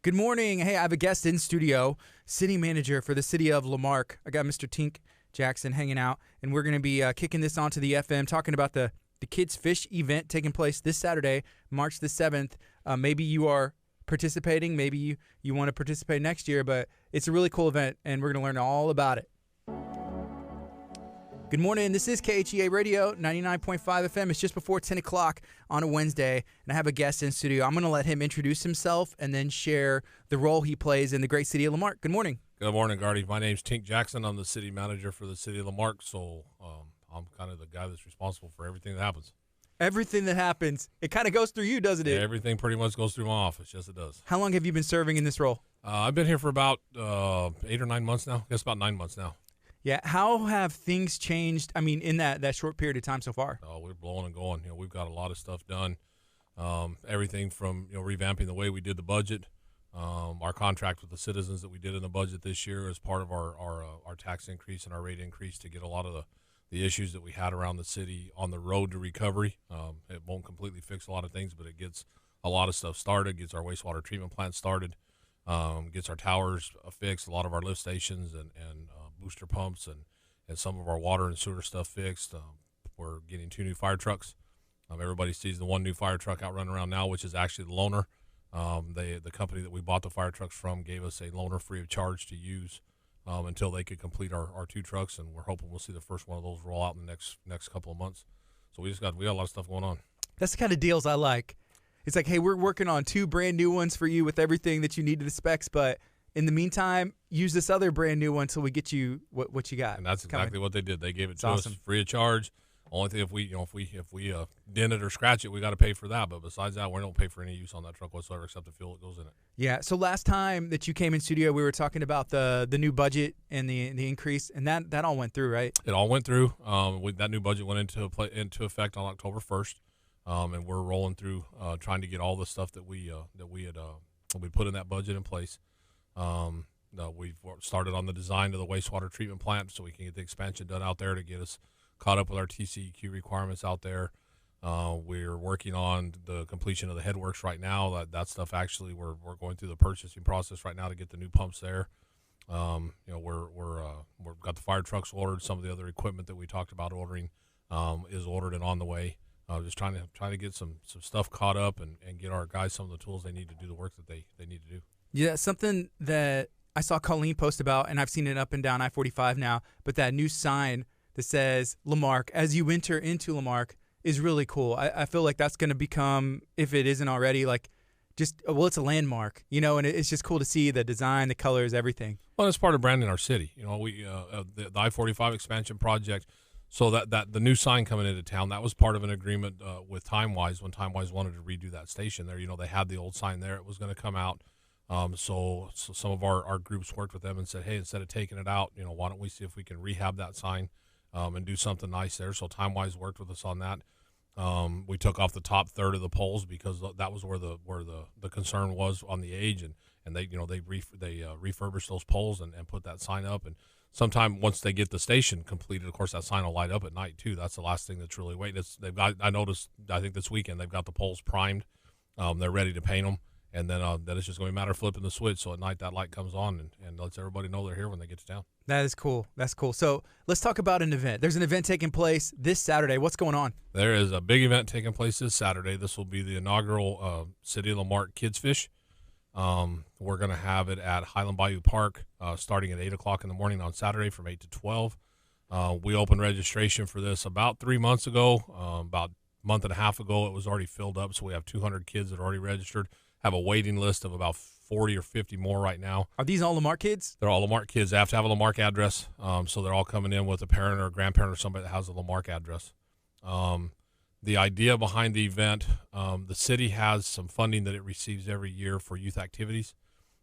Good morning. Hey, I have a guest in studio, city manager for the city of Lamarque. I got Mr. Tink Jackson hanging out, and we're going to be kicking this onto the FM, talking about the Kids Fish event taking place this Saturday, March the 7th. Maybe you are participating. Maybe you want to participate next year, but it's a really cool event, and we're going to learn all about it. Good morning. This is KHEA Radio, 99.5 FM. It's just before 10 o'clock on a Wednesday, and I have a guest in studio. I'm going to let him introduce himself and then share the role he plays in the great city of Lamarque. Good morning. Good morning, Gardy. My name's Tink Jackson. I'm the city manager for the city of Lamarque, so I'm kind of the guy that's responsible for everything that happens. Everything that happens, it kind of goes through you, doesn't it? Yeah, everything pretty much goes through my office. Yes, it does. How long have you been serving in this role? I've been here for about 8 or 9 months now. I guess about 9 months now. Yeah, how have things changed, in that short period of time so far? We're blowing and going. We've got a lot of stuff done. Everything from, revamping the way we did the budget, our contract with the citizens that we did in the budget this year as part of our tax increase and our rate increase to get a lot of the issues that we had around the city on the road to recovery. It won't completely fix a lot of things, but it gets a lot of stuff started, gets our wastewater treatment plant started, gets our towers fixed, a lot of our lift stations and booster pumps and some of our water and sewer stuff fixed. We're getting 2 new fire trucks. Everybody sees the 1 new fire truck out running around now, which is actually the loaner. The company that we bought the fire trucks from gave us a loaner free of charge to use until they could complete our 2 trucks, and we're hoping we'll see the first one of those roll out in the next couple of months. So we got a lot of stuff going on. That's the kind of deals I like. It's like, hey, we're working on 2 brand new ones for you with everything that you need to the specs, but in the meantime, use this other brand new one until we get you what you got. And that's exactly what they did. They gave it to awesome. us free of charge. Only thing, if we dent it or scratch it, we got to pay for that. But besides that, we don't pay for any use on that truck whatsoever except the fuel that goes in it. Yeah. So last time that you came in studio, we were talking about the new budget and the increase, and that all went through, right? It all went through. That new budget went into effect on October 1st, and we're rolling through trying to get all the stuff that we put in that budget in place. We've started on the design of the wastewater treatment plant so we can get the expansion done out there to get us caught up with our TCEQ requirements out there. We're working on the completion of the headworks right now. That stuff actually we're going through the purchasing process right now to get the new pumps there. We've got the fire trucks ordered. Some of the other equipment that we talked about ordering is ordered and on the way. Just trying to get some stuff caught up and get our guys some of the tools they need to do the work that they need to do. Yeah, something that I saw Colleen post about, and I've seen it up and down I45 now, but that new sign that says Lamarque as you enter into Lamarque is really cool. I feel like that's going to become, if it isn't already, it's a landmark, and it's just cool to see the design, the colors, everything. Well, it's part of branding our city. We the I45 Expansion project, so that the new sign coming into town, that was part of an agreement with TimeWise when TimeWise wanted to redo that station there. They had the old sign there. It was going to come out. So some of our groups worked with them and said, hey, instead of taking it out, why don't we see if we can rehab that sign and do something nice there. So TimeWise worked with us on that. We took off the top third of the poles because that was where the concern was on the age, and they refurbished those poles and put that sign up. And sometime once they get the station completed, of course, that sign will light up at night too. That's the last thing that's really waiting. I noticed, I think this weekend they've got the poles primed. They're ready to paint them. And then it's just going to be a matter of flipping the switch. So at night that light comes on and lets everybody know they're here when they get to town. That is cool. That's cool. So let's talk about an event. There's an event taking place this Saturday. What's going on? There is a big event taking place this Saturday. This will be the inaugural City of Lamarque Kids Fish. We're going to have it at Highland Bayou Park starting at 8 o'clock in the morning on Saturday from 8 to 12. We opened registration for this about 3 months ago. About a month and a half ago, it was already filled up. So we have 200 kids that are already registered. Have a waiting list of about 40 or 50 more right now. Are these all Lamarque kids? They're all Lamarque kids. They have to have a Lamarque address, so they're all coming in with a parent or a grandparent or somebody that has a Lamarque address. The idea behind the event, the city has some funding that it receives every year for youth activities,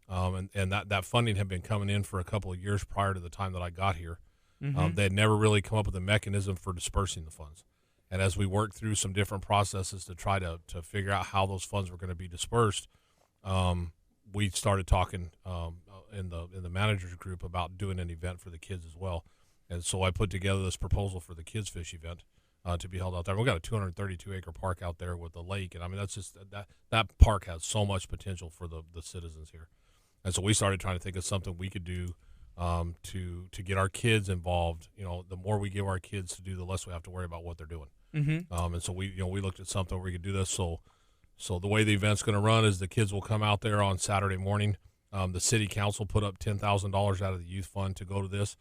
and that funding had been coming in for a couple of years prior to the time that I got here. They had never really come up with a mechanism for dispersing the funds. And as we worked through some different processes to try to figure out how those funds were going to be dispersed, we started talking in the managers group about doing an event for the kids as well. And so I put together this proposal for the Kids Fish event. to be held out there. We've got a 232-acre park out there with a lake, and I mean that's just that park has so much potential for the citizens here. And so we started trying to think of something we could do to get our kids involved. The more we give our kids to do, the less we have to worry about what they're doing. And so we looked at something where we could do this. So the way the event's going to run is the kids will come out there on Saturday morning. The city council put up $10,000 out of the youth fund to go to this.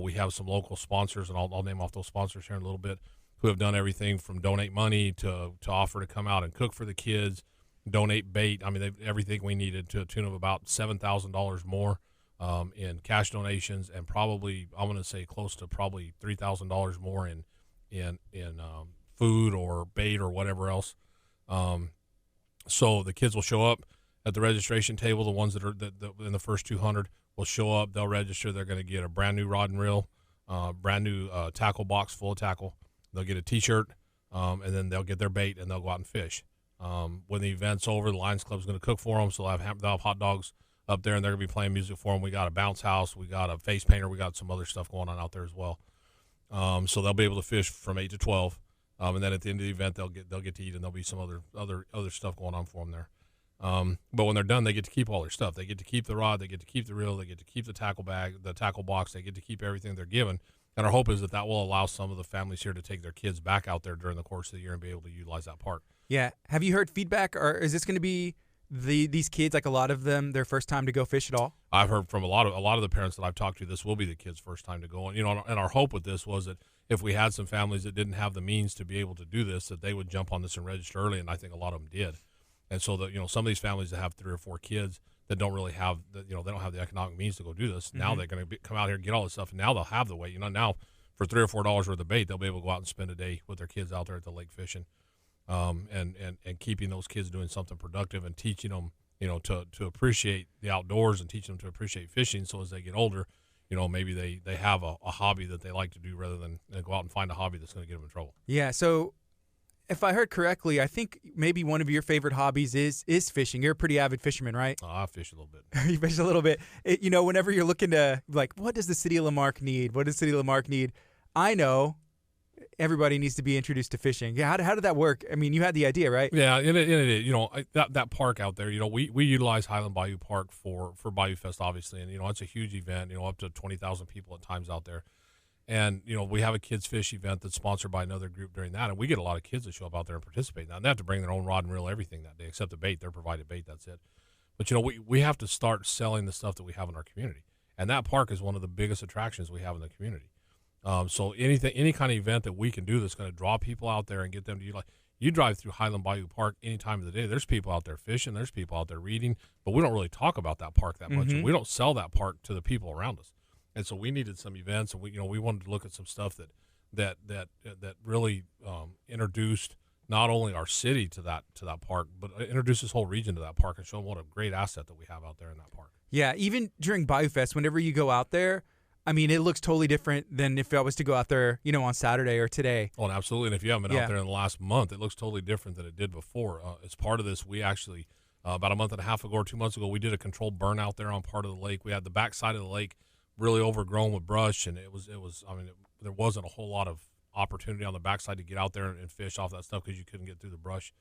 We have some local sponsors, and I'll name off those sponsors here in a little bit, who have done everything from donate money to offer to come out and cook for the kids, donate bait. I mean, everything we needed, to a tune of about $7,000 more in cash donations, and probably, I'm going to say, close to probably $3,000 more in food or bait or whatever else. So the kids will show up at the registration table. The ones that are in the first 200 will show up. They'll register. They're going to get a brand new rod and reel, brand new tackle box full of tackle. They'll get a T-shirt, and then they'll get their bait, and they'll go out and fish. When the event's over, the Lions Club's going to cook for them, so they'll have hot dogs up there, and they're going to be playing music for them. We got a bounce house. We got a face painter. We got some other stuff going on out there as well. So they'll be able to fish from 8 to 12, and then at the end of the event, they'll get to eat, and there'll be some other stuff going on for them there. But when they're done, they get to keep all their stuff. They get to keep the rod, they get to keep the reel, they get to keep the tackle bag, the tackle box, they get to keep everything they're given. And our hope is that will allow some of the families here to take their kids back out there during the course of the year and be able to utilize that park. Yeah. Have you heard feedback, or is this going to be these kids, like a lot of them, their first time to go fish at all? I've heard from a lot of the parents that I've talked to, this will be the kids' first time to go. And and our hope with this was that if we had some families that didn't have the means to be able to do this, that they would jump on this and register early, and I think a lot of them did. And so that some of these families that have 3 or 4 kids that don't really have they don't have the economic means to go do this. Now they're going to come out here and get all this stuff, and now they'll have the weight. Now for $3 or $4 worth of bait, they'll be able to go out and spend a day with their kids out there at the lake fishing, and keeping those kids doing something productive and teaching them to appreciate the outdoors and teaching them to appreciate fishing. So as they get older, maybe they have a hobby that they like to do rather than go out and find a hobby that's going to get them in trouble. Yeah. So if I heard correctly, I think maybe one of your favorite hobbies is fishing. You're a pretty avid fisherman, right? I fish a little bit. You fish a little bit. Whenever you're looking to, like, what does the city of Lamarque need? What does the city of Lamarque need? I know everybody needs to be introduced to fishing. Yeah, how did that work? I mean, you had the idea, right? Yeah, and it that park out there, we utilize Highland Bayou Park for Bayou Fest, obviously, and it's a huge event, up to 20,000 people at times out there. And, we have a kids fish event that's sponsored by another group during that, and we get a lot of kids that show up out there and participate. Now, they have to bring their own rod and reel, everything that day, except the bait. They're provided bait, that's it. But, we have to start selling the stuff that we have in our community. And that park is one of the biggest attractions we have in the community. So any kind of event that we can do that's going to draw people out there and get them to utilize. You drive through Highland Bayou Park any time of the day, there's people out there fishing, there's people out there reading, but we don't really talk about that park that much. And we don't sell that park to the people around us. And so we needed some events, and we wanted to look at some stuff that really introduced not only our city to that park, but introduced this whole region to that park and show them what a great asset that we have out there in that park. Yeah, even during Bayou Fest, whenever you go out there, I mean, it looks totally different than if I was to go out there, on Saturday or today. Oh, and absolutely. And if you haven't been out there in the last month, it looks totally different than it did before. As part of this, we actually, about a month and a half ago or 2 months ago, we did a controlled burn out there on part of the lake. We had the backside of the lake really overgrown with brush, and there wasn't a whole lot of opportunity on the backside to get out there and fish off that stuff because you couldn't get through the brush.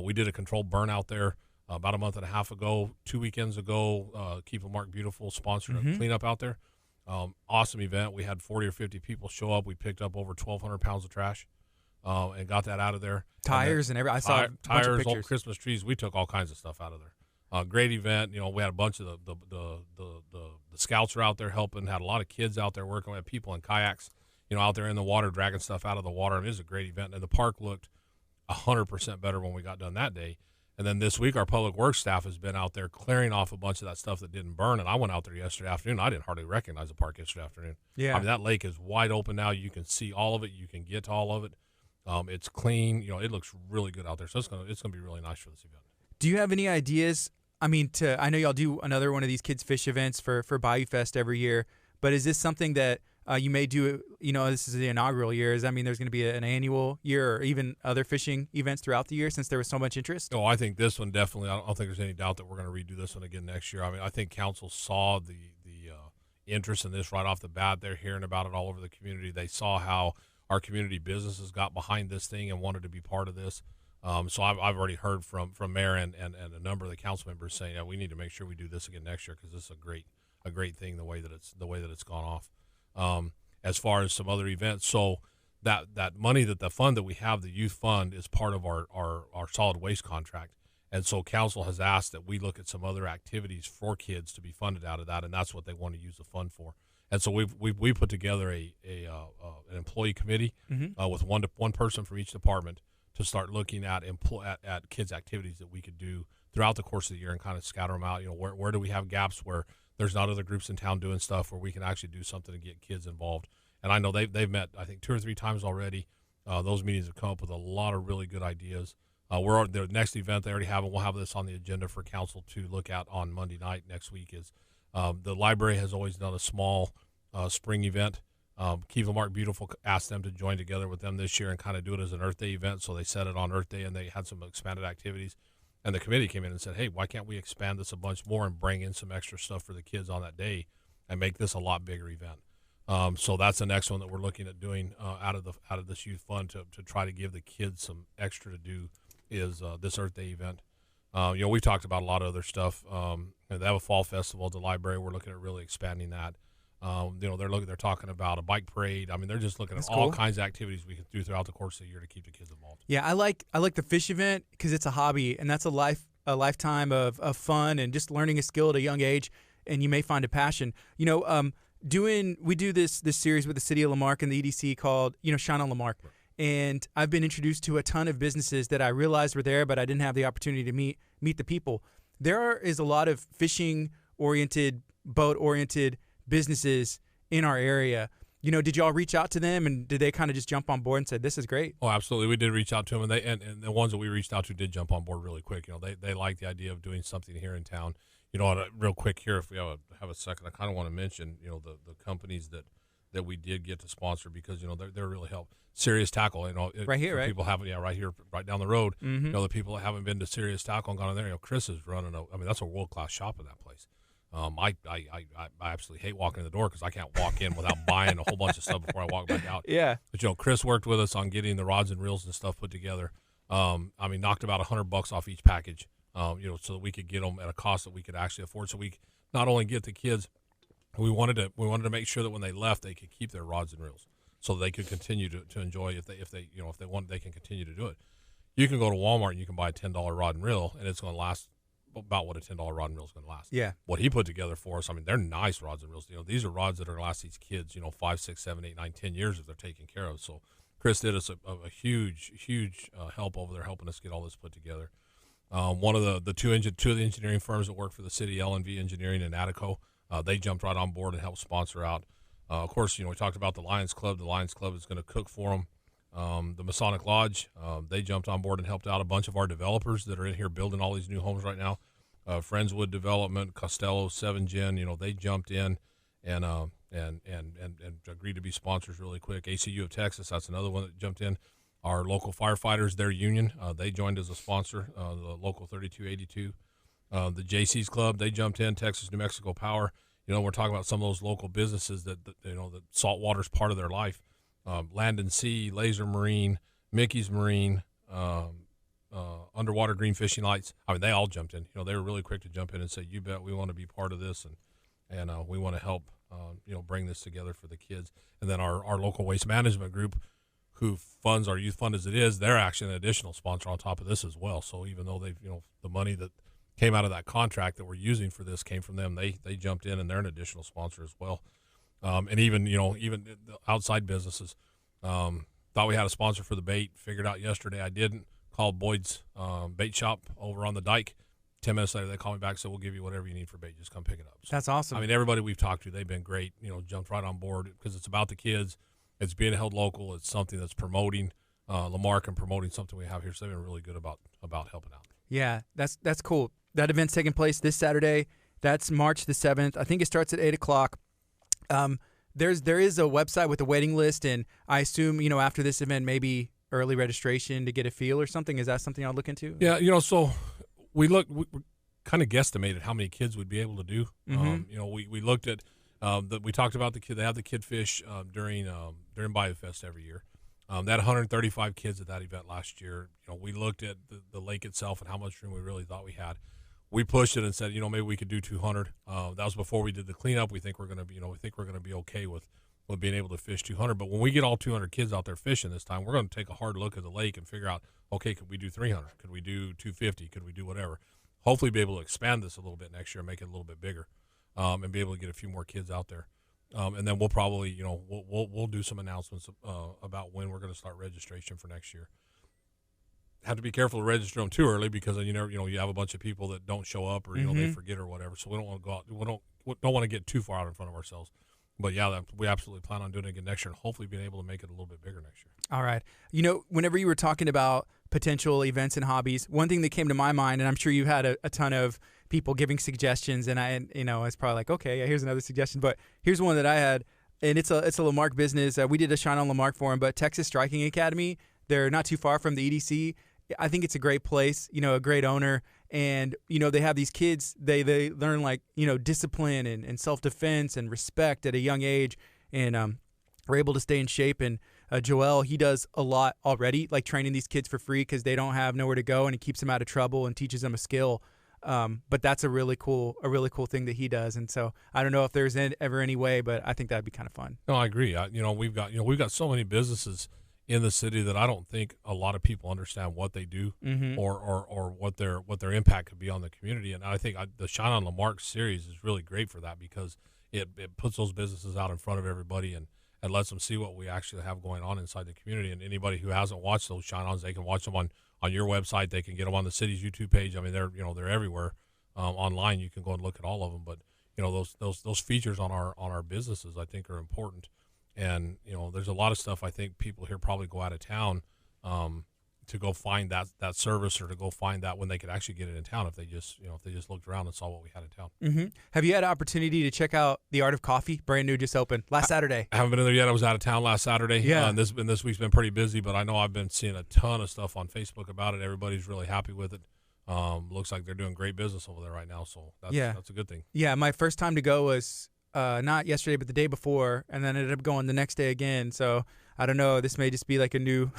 We did a controlled burn out there about a month and a half ago. 2 weekends ago, Keep Lamarque Beautiful sponsored a cleanup out there. Awesome event. We had 40 or 50 people show up. We picked up over 1,200 pounds of trash and got that out of there. Tires and everything. I saw tires, old Christmas trees. We took all kinds of stuff out of there. Great event. We had a bunch of the scouts are out there helping. Had a lot of kids out there working. We had people in kayaks, out there in the water dragging stuff out of the water. And it was a great event. And the park looked 100% better when we got done that day. And then this week, our public works staff has been out there clearing off a bunch of that stuff that didn't burn. And I went out there yesterday afternoon. I didn't hardly recognize the park yesterday afternoon. Yeah. I mean, that lake is wide open now. You can see all of it. You can get to all of it. It's clean. It looks really good out there. So it's gonna be really nice for this event. Do you have any ideas? I mean, I know y'all do another one of these kids fish events for Bayou Fest every year, but is this something that you may do? This is the inaugural year. Does that mean there's going to be an annual year or even other fishing events throughout the year since there was so much interest? Oh, I think this one definitely. I don't think there's any doubt that we're going to redo this one again next year. I mean, I think council saw the interest in this right off the bat. They're hearing about it all over the community. They saw how our community businesses got behind this thing and wanted to be part of this. So I've already heard from Mayor and a number of the council members saying, yeah, we need to make sure we do this again next year because this is a great thing the way that it's gone off. As far as some other events, so that money that the fund that we have, the youth fund, is part of our solid waste contract. And so council has asked that we look at some other activities for kids to be funded out of that, and that's what they want to use the fund for. And so we put together an employee committee with one person from each department to start looking at kids' activities that we could do throughout the course of the year and kind of scatter them out. Where do we have gaps where there's not other groups in town doing stuff where we can actually do something to get kids involved. And I know they've met, I think, 2 or 3 times already. Those meetings have come up with a lot of really good ideas. The next event they already have, and we'll have this on the agenda for council to look at on Monday night next week, is the library has always done a small spring event. Lamarque Beautiful asked them to join together with them this year and kind of do it as an Earth Day event. So they set it on Earth Day, and they had some expanded activities. And the committee came in and said, hey, why can't we expand this a bunch more and bring in some extra stuff for the kids on that day and make this a lot bigger event? So that's the next one that we're looking at doing out of this youth fund to try to give the kids some extra to do is this Earth Day event. We've talked about a lot of other stuff. They have a fall festival at the library. We're looking at really expanding that. They're talking about a bike parade. I mean, they're just looking at all kinds of activities we can do throughout the course of the year to keep the kids involved. Yeah, I like the fish event because it's a hobby, and that's a lifetime of fun and just learning a skill at a young age, and you may find a passion. We do this series with the city of Lamarque and the EDC called Shine on Lamarque, right. And I've been introduced to a ton of businesses that I realized were there, but I didn't have the opportunity to meet the people. There is a lot of fishing oriented, boat oriented businesses in our area. Did y'all reach out to them, and did they kind of just jump on board and said, this is great? Oh, absolutely. We did reach out to them, and the ones that we reached out to did jump on board really quick. They like the idea of doing something here in town. Real quick here, if we have a second, I kind of want to mention, the companies that we did get to sponsor because, they're really helpful. Serious Tackle, right here, right? People haven't, right here, right down the road. Mm-hmm. The people that haven't been to Serious Tackle and gone in there, Chris is running that's a world-class shop in that place. I absolutely hate walking in the door because I can't walk in without buying a whole bunch of stuff before I walk back out. Yeah. But Chris worked with us on getting the rods and reels and stuff put together. Knocked about $100 off each package. So that we could get them at a cost that we could actually afford. So we not only get the kids, we wanted to make sure that when they left, they could keep their rods and reels, so they could continue to enjoy if they want, they can continue to do it. You can go to Walmart and you can buy a $10 rod and reel, and it's going to last about what a $10 rod and reel is going to last. Yeah. What he put together for us, they're nice rods and reels. These are rods that are going to last these kids, 5, 6, 7, 8, 9, 10 years if they're taken care of. So Chris did us a huge help over there, helping us get all this put together. One of the two of the engineering firms that work for the city, L&V Engineering and Attico, they jumped right on board and helped sponsor out. Of course, we talked about the Lions Club. The Lions Club is going to cook for them. The Masonic Lodge, they jumped on board and helped out a bunch of our developers that are in here building all these new homes right now. Friendswood Development, Costello, 7 Gen, they jumped in and agreed to be sponsors really quick. ACU of Texas, that's another one that jumped in. Our local firefighters, their union, they joined as a sponsor, the local 3282. The JC's Club, they jumped in. Texas New Mexico Power. We're talking about some of those local businesses that saltwater's part of their life. Land and Sea, Laser Marine, Mickey's Marine, Underwater Green Fishing Lights. They all jumped in. They were really quick to jump in and say, you bet, we want to be part of this, and we want to help, bring this together for the kids. And then our local waste management group, who funds our youth fund as it is, they're actually an additional sponsor on top of this as well. So even though they've, the money that came out of that contract that we're using for this came from them, they jumped in and they're an additional sponsor as well. And even the outside businesses, thought we had a sponsor for the bait, figured out yesterday I didn't. Called Boyd's bait shop over on the dike. 10 minutes later, they called me back and said, we'll give you whatever you need for bait. Just come pick it up. So, that's awesome. Everybody we've talked to, they've been great, jumped right on board because it's about the kids. It's being held local. It's something that's promoting Lamarque and promoting something we have here. So they've been really good about helping out. Yeah, that's cool. That event's taking place this Saturday. That's March the 7th. I think it starts at 8 o'clock. There is a website with a waiting list, and I assume, after this event, maybe early registration to get a feel or something. Is that something I'll look into? Yeah, so we kind of guesstimated how many kids would be able to do. Mm-hmm. We looked at we talked about the kid. They have the kid fish during BioFest every year. They had 135 kids at that event last year. We looked at the lake itself and how much room we really thought we had. We pushed it and said, maybe we could do 200. That was before we did the cleanup. We think we're going to be, okay with being able to fish 200. But when we get all 200 kids out there fishing this time, we're going to take a hard look at the lake and figure out, okay, could we do 300? Could we do 250? Could we do whatever? Hopefully be able to expand this a little bit next year, make it a little bit bigger, and be able to get a few more kids out there. And then we'll probably, we'll do some announcements about when we're going to start registration for next year. Have to be careful to register them too early because then you have a bunch of people that don't show up or they forget or whatever. So we don't want to go out. We don't want to get too far out in front of ourselves. But yeah, we absolutely plan on doing it again next year and hopefully being able to make it a little bit bigger next year. All right. Whenever you were talking about potential events and hobbies, one thing that came to my mind, and I'm sure you had a ton of people giving suggestions, and it's probably like, okay, yeah, here's another suggestion. But here's one that I had, and it's a Lamarque business. We did a Shine on Lamarque for them, but Texas Striking Academy, they're not too far from the EDC. I think it's a great place, a great owner. And, they have these kids, they learn discipline and self-defense and respect at a young age. And are able to stay in shape. And Joel, he does a lot already, like training these kids for free because they don't have nowhere to go, and it keeps them out of trouble and teaches them a skill. But that's a really cool thing that he does. And so I don't know if there's ever any way, but I think that'd be kind of fun. No, I agree. We've got so many businesses in the city that I don't think a lot of people understand what they do or what their impact could be on the community. And I think the Shine on Lamarque series is really great for that because it puts those businesses out in front of everybody and lets them see what we actually have going on inside the community. And anybody who hasn't watched those Shine-Ons, they can watch them on your website. They can get them on the city's YouTube page. I mean, they're everywhere online. You can go and look at all of them. But those features on our businesses, I think, are important. And there's a lot of stuff I think people here probably go out of town to go find that service or to go find that when they could actually get it in town if they just looked around and saw what we had in town. Mm-hmm. Have you had an opportunity to check out the Art of Coffee? Brand new, just opened last Saturday. I haven't been in there yet. I was out of town last Saturday. Yeah. And this week's been pretty busy, but I know I've been seeing a ton of stuff on Facebook about it. Everybody's really happy with it. Looks like they're doing great business over there right now, so that's a good thing. Yeah, my first time to go was not yesterday, but the day before, and then ended up going the next day again. So I don't know. This may just be like a new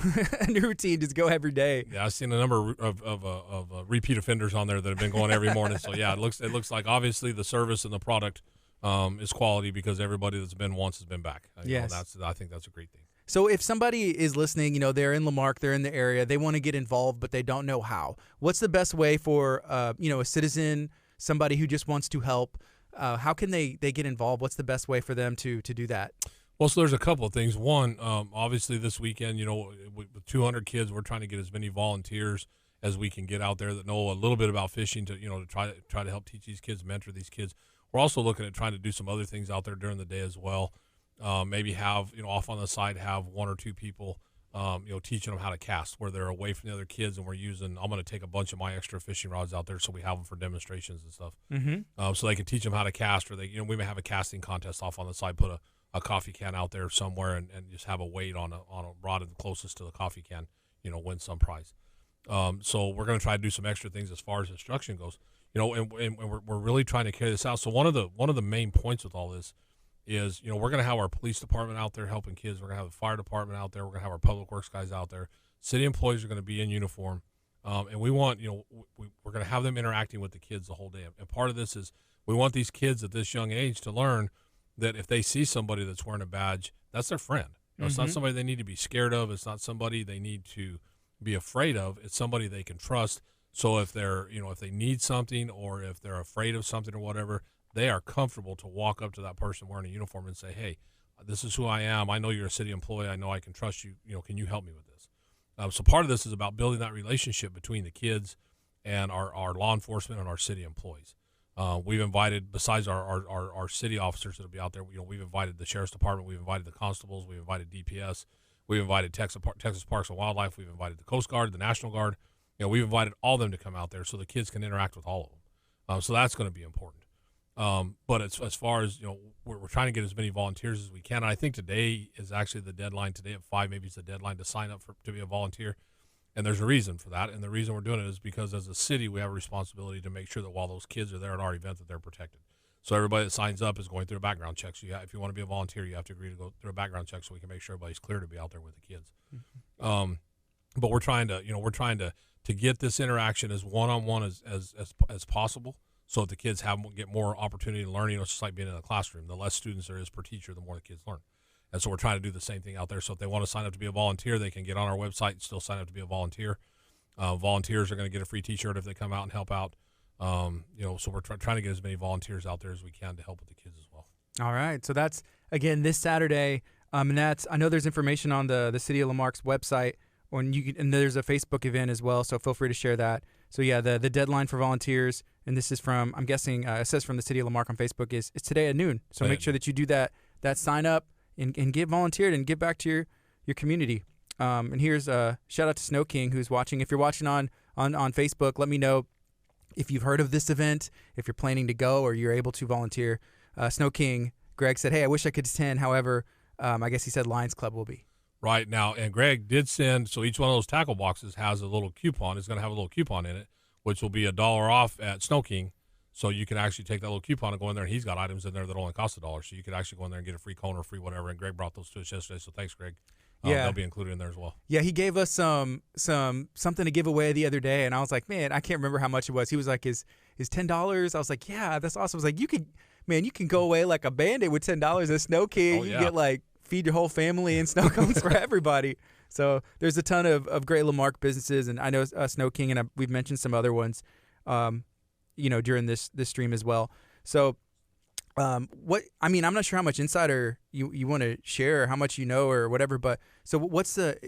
routine. Just go every day. Yeah, I've seen a number of repeat offenders on there that have been going every morning. So yeah, it looks like obviously the service and the product is quality because everybody that's been once has been back. Yes, I think that's a great thing. So if somebody is listening, they're in Lamarque, they're in the area, they want to get involved, but they don't know how. What's the best way for a citizen, somebody who just wants to help? How can they get involved? What's the best way for them to do that? Well, so there's a couple of things. One, obviously this weekend, with 200 kids, we're trying to get as many volunteers as we can get out there that know a little bit about fishing to try to help teach these kids, mentor these kids. We're also looking at trying to do some other things out there during the day as well. Maybe have, off on the side, have one or two people, teaching them how to cast where they're away from the other kids. And I'm going to take a bunch of my extra fishing rods out there so we have them for demonstrations and stuff. Mm-hmm. So they can teach them how to cast, or we may have a casting contest off on the side, put a coffee can out there somewhere and just have a weight on a rod closest to the coffee can, win some prize. So we're going to try to do some extra things as far as instruction goes, and we're really trying to carry this out. So one of the main points with all this is, we're going to have our police department out there helping kids. We're going to have the fire department out there. We're going to have our public works guys out there. City employees are going to be in uniform. And we want, we're going to have them interacting with the kids the whole day. And part of this is we want these kids at this young age to learn that if they see somebody that's wearing a badge, that's their friend. It's not somebody they need to be scared of. It's not somebody they need to be afraid of. It's somebody they can trust. So if they're, if they need something or if they're afraid of something or whatever, they are comfortable to walk up to that person wearing a uniform and say, hey, this is who I am. I know you're a city employee. I know I can trust you. Can you help me with this? So part of this is about building that relationship between the kids and our law enforcement and our city employees. We've invited, besides our city officers that'll be out there, we've invited the sheriff's department, we've invited the constables, we've invited DPS, we've invited Texas Parks and Wildlife, we've invited the Coast Guard, the National Guard. We've invited all of them to come out there so the kids can interact with all of them. So that's going to be important. But as far as, we're trying to get as many volunteers as we can. And I think today is actually the deadline. Today at 5, maybe it's the deadline to sign up to be a volunteer. And there's a reason for that. And the reason we're doing it is because as a city, we have a responsibility to make sure that while those kids are there at our event, that they're protected. So everybody that signs up is going through a background check. So if you want to be a volunteer, you have to agree to go through a background check so we can make sure everybody's clear to be out there with the kids. Mm-hmm. But we're trying to get this interaction as one-on-one as possible, so that the kids get more opportunity to learn. It's just like being in a classroom. The less students there is per teacher, the more the kids learn. And so we're trying to do the same thing out there. So if they want to sign up to be a volunteer, they can get on our website and still sign up to be a volunteer. Volunteers are going to get a free T-shirt if they come out and help out. So we're trying to get as many volunteers out there as we can to help with the kids as well. All right. So that's, again, this Saturday. And I know there's information on the City of Lamarque's website, and there's a Facebook event as well. So feel free to share that. So yeah, the deadline for volunteers, and this is from, I'm guessing, it says from the City of Lamarque on Facebook, is today at noon. So make sure that you do that sign up and get volunteered and give back to your community. And here's a shout out to Snow King, who's watching. If you're watching on Facebook, let me know if you've heard of this event, if you're planning to go or you're able to volunteer. Snow King, Greg said, hey, I wish I could attend. However, I guess he said Lions Club will be. Right now, and Greg did send, so each one of those tackle boxes has a little coupon. It's going to have a little coupon in it, which will be $1 off at Snow King. So you can actually take that little coupon and go in there, and he's got items in there that only cost $1. So you could actually go in there and get a free cone or free whatever. And Greg brought those to us yesterday, so thanks, Greg. Yeah, they'll be included in there as well. Yeah, he gave us something to give away the other day, and I was like, man, I can't remember how much it was. He was like, is $10? I was like, yeah, that's awesome. I was like, you can go away like a bandit with $10 at Snow King. Oh, yeah. You get like feed your whole family and snow cones for everybody. So there's a ton of great Lamarque businesses, and I know Snow King, and we've mentioned some other ones, during this stream as well. So, I'm not sure how much insider you want to share, or how much you know, or whatever. But so,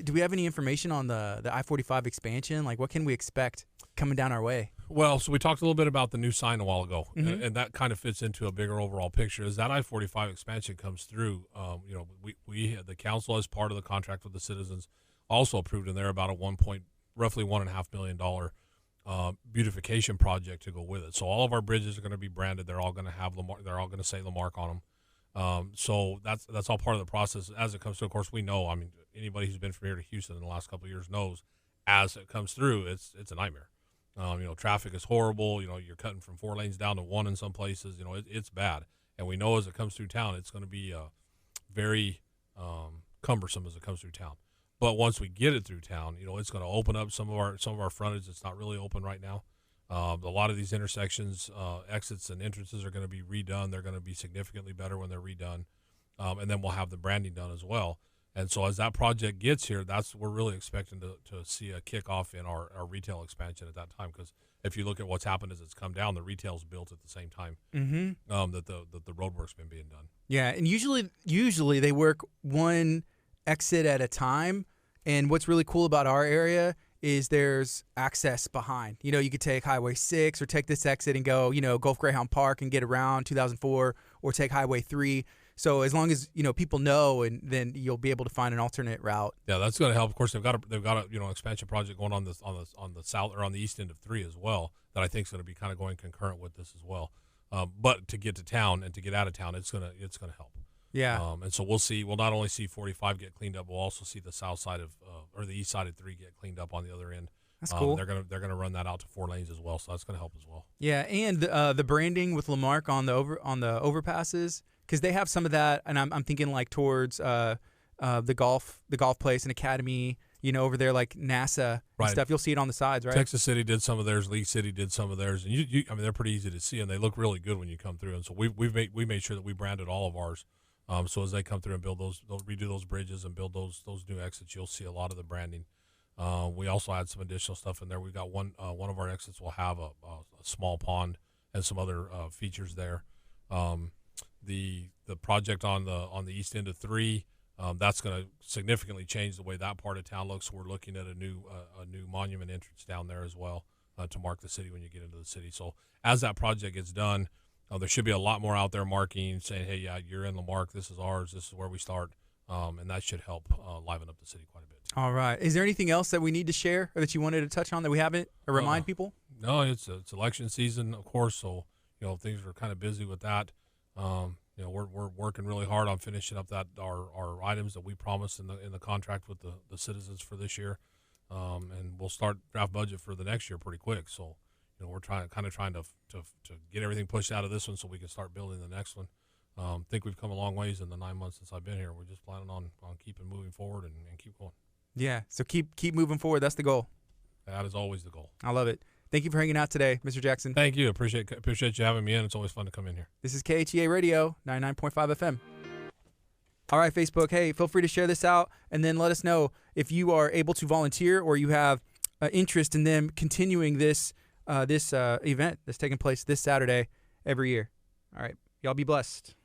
do we have any information on the I45 expansion? Like, what can we expect coming down our way? Well, so we talked a little bit about the new sign a while ago, mm-hmm. and that kind of fits into a bigger overall picture. As that I45 expansion comes through, the council, as part of the contract with the citizens, also approved in there about roughly $1.5 million beautification project to go with it. So all of our bridges are going to be branded. They're all going to have Lamarque. They're all going to say Lamarque on them. So that's all part of the process. As it comes to, of course, we know. I mean, anybody who's been from here to Houston in the last couple of years knows, as it comes through, it's a nightmare. Traffic is horrible. You're cutting from 4 lanes down to 1 in some places. It's bad. And we know as it comes through town, it's going to be very cumbersome as it comes through town. But once we get it through town, it's going to open up some of our frontage. It's not really open right now. A lot of these intersections, exits and entrances are going to be redone. They're going to be significantly better when they're redone. And then we'll have the branding done as well. And so as that project gets here, we're really expecting to see a kickoff in our retail expansion at that time. Because if you look at what's happened as it's come down, the retail's built at the same time mm-hmm. that the road work's been being done. Yeah, and usually they work one exit at a time. And what's really cool about our area is there's access behind. You could take Highway 6 or take this exit and go, Gulf Greyhound Park and get around 2004, or take Highway 3. So as long as people know, and then you'll be able to find an alternate route. Yeah, that's going to help. Of course, they've got a expansion project going on the south or on the east end of 3 as well, that I think is going to be kind of going concurrent with this as well. But to get to town and to get out of town, it's going to help. Yeah. And so we'll see. We'll not only see 45 get cleaned up, we'll also see the south side or the east side of 3 get cleaned up on the other end. That's cool. They're gonna run that out to 4 lanes as well, so that's gonna help as well. Yeah, and the branding with Lamarque on the overpasses, because they have some of that, and I'm thinking like towards the golf place and academy, over there like NASA and stuff. You'll see it on the sides, right? Texas City did some of theirs. Lee City did some of theirs, and they're pretty easy to see, and they look really good when you come through. And so we made sure that we branded all of ours. So as they come through and build they'll redo those bridges and build those new exits, you'll see a lot of the branding. We also had some additional stuff in there. We've got one of our exits will have a small pond and some other features there. The project on the east end of 3, that's going to significantly change the way that part of town looks. We're looking at a new monument entrance down there as well to mark the city when you get into the city. So as that project gets done, there should be a lot more out there marking, saying, hey, yeah, you're in Lamarque, this is ours, this is where we start, and that should help liven up the city quite a bit. All right. Is there anything else that we need to share or that you wanted to touch on that we haven't, or remind people? No, it's election season, of course, so things are kind of busy with that. We're working really hard on finishing up our items that we promised in the contract with the citizens for this year, and we'll start draft budget for the next year pretty quick. So we're trying to get everything pushed out of this one so we can start building the next one. Think we've come a long ways in the 9 months since I've been here. We're just planning on keeping moving forward and keep going. Yeah, so keep moving forward. That's the goal. That is always the goal. I love it. Thank you for hanging out today, Mr. Jackson. Thank you. Appreciate you having me in. It's always fun to come in here. This is KHEA Radio, 99.5 FM. All right, Facebook, hey, feel free to share this out, and then let us know if you are able to volunteer or you have interest in them continuing this event that's taking place this Saturday every year. All right, y'all be blessed.